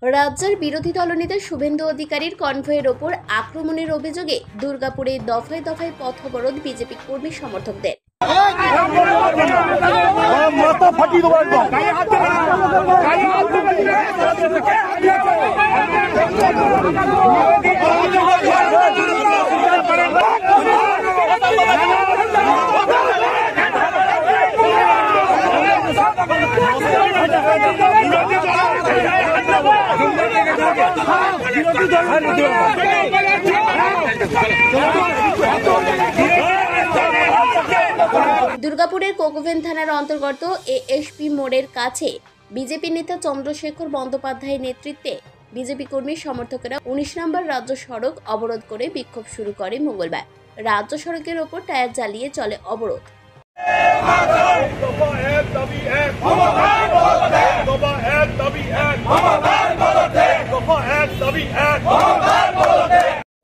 রাজ্যের বিরোধী দলনেতা শুভেন্দু অধিকারীর কনভয়ের ওপর আক্রমণের অভিযোগে দুর্গাপুরে দফায় দফায় পথ অবরোধ বিজেপি কর্মী সমর্থকদের। দুর্গাপুরের কোকোভেন থানার অন্তর্গত এএসপি মোড়ের কাছে বিজেপি নেতা চন্দ্রশেখর বন্দ্যোপাধ্যায়ের নেতৃত্বে বিজেপি কর্মী সমর্থকেরা 19 নম্বর রাজ্য সড়ক অবরোধ করে বিক্ষোভ শুরু করে মঙ্গলবার। রাজ্য সড়কের ওপর টায়ার জ্বালিয়ে চলে অবরোধ।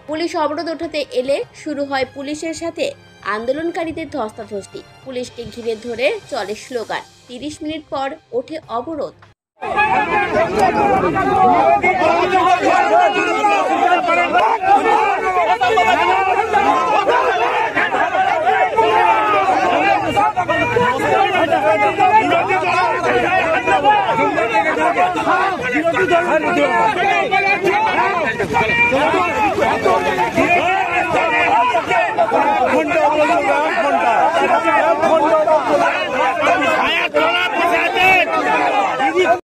পুলিশ অবরোধ ওঠাতে এলে শুরু হয় পুলিশের সাথে আন্দোলনকারীদের ধস্তাধস্তি। পুলিশকে ঘিরে ধরে চলে স্লোগান। 30 মিনিট পর ওঠে অবরোধ।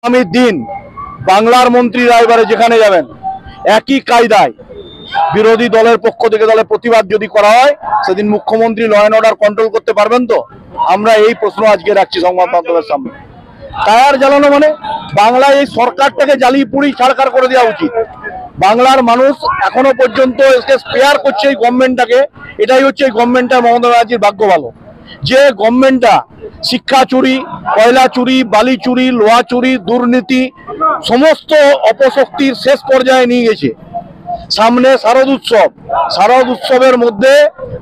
আগামী দিন বাংলার মন্ত্রীরা এবারে যেখানে যাবেন একই কায়দায় বিরোধী দলের পক্ষ থেকে দলের প্রতিবাদ যদি করা হয় সেদিন মুখ্যমন্ত্রী ল অ্যান্ড অর্ডার কন্ট্রোল করতে পারবেন তো? আমরা এই প্রশ্ন আজকে রাখছি সংবাদ মাধ্যমের সামনে। টায়ার জ্বালানো মানে বাংলায় এই সরকারটাকে জ্বালিয়ে পুড়ি ছাড়খাড় করে দেওয়া উচিত। বাংলার মানুষ এখনো পর্যন্ত স্পেয়ার করছে এই গভর্নমেন্টটাকে। এটাই হচ্ছে এই গভর্নমেন্টটা মমতা ব্যানার্জির ভাগ্য ভালো যে গভর্নমেন্টটা শিক্ষা চুরি, কয়লা চুরি, বালি চুরি, লোহা চুরি, দুর্নীতি সমস্ত অপশক্তির শেষ পর্যায়ে নিয়ে গেছে। সামনে শারদ উৎসবের মধ্যে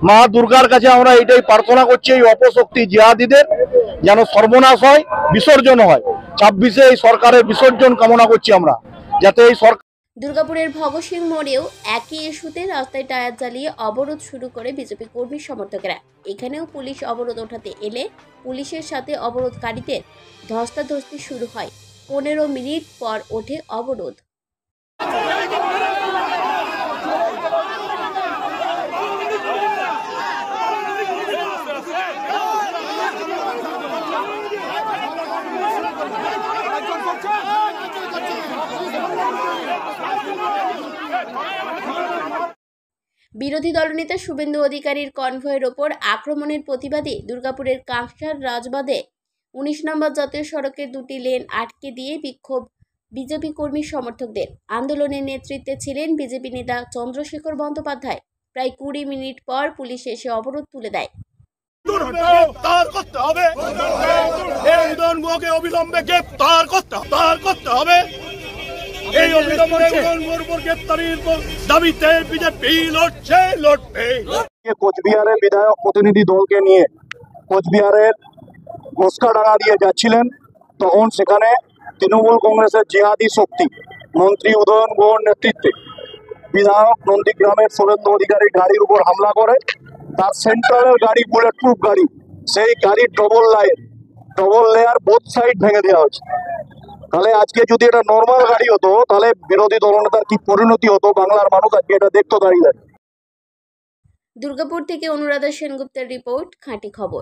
মা দুর্গার কাছে আমরা এটাই প্রার্থনা করছি এই অপশক্তি জিহাদিদের যেন সর্বনাশ হয়, বিসর্জন হয়। 26-এ এই সরকারের বিসর্জন কামনা করছি আমরা, যাতে এই সরকার। দুর্গাপুরের ভগৎ সিং মোড়েও একই ইস্যুতে রাস্তায় টায়ার জ্বালিয়ে অবরোধ শুরু করে বিজেপি কর্মী সমর্থকেরা। এখানেও পুলিশ অবরোধ ওঠাতে এলে পুলিশের সাথে অবরোধকারীদের ধস্তাধস্তি শুরু হয়। 15 মিনিট পর ওঠে অবরোধ। বিরোধী দলনেতা শুভেন্দু অধিকারীর কনভয়ের ওপর আক্রমণের প্রতিবাদে দুর্গাপুরের কাঁকসার রাজবাঁধে 19 নম্বর জাতীয় সড়কের 2টি লেন আটকে দিয়ে বিক্ষোভ বিজেপি কর্মী সমর্থকদের। আন্দোলনের নেতৃত্বে ছিলেন বিজেপি নেতা চন্দ্রশেখর বন্দ্যোপাধ্যায়। প্রায় 20 মিনিট পর পুলিশ এসে অবরোধ তুলে দেয়। কোচবিহারের বিধায়ক প্রতিনিধি দলকে নিয়ে কোচবিহারের মস্কাডাঙ্গা দিয়ে যাচ্ছিলেন, তখন সেখানে তৃণমূল কংগ্রেসের জিহাদি শক্তি মন্ত্রী উদয়ন গুহর নেতৃত্বে বিধায়ক নন্দীগ্রামের শুভেন্দু অধিকারীর গাড়ির উপর হামলা করে। তার সেন্ট্রালের গাড়ি বুলেট প্রুফ গাড়ি, সেই গাড়ির ডবল লেয়ার বোথ সাইড ভেঙে দেওয়া হচ্ছে। তাহলে আজকে যদি এটা নর্মাল গাড়ি হতো তাহলে বিরোধী দলনেতার কি পরিণতি হতো বাংলার মানুষ আজকে এটা দেখতো দাঁড়িয়ে। দুর্গাপুর থেকে অনুরাধা সেনগুপ্তের রিপোর্ট, খাঁটি খবর।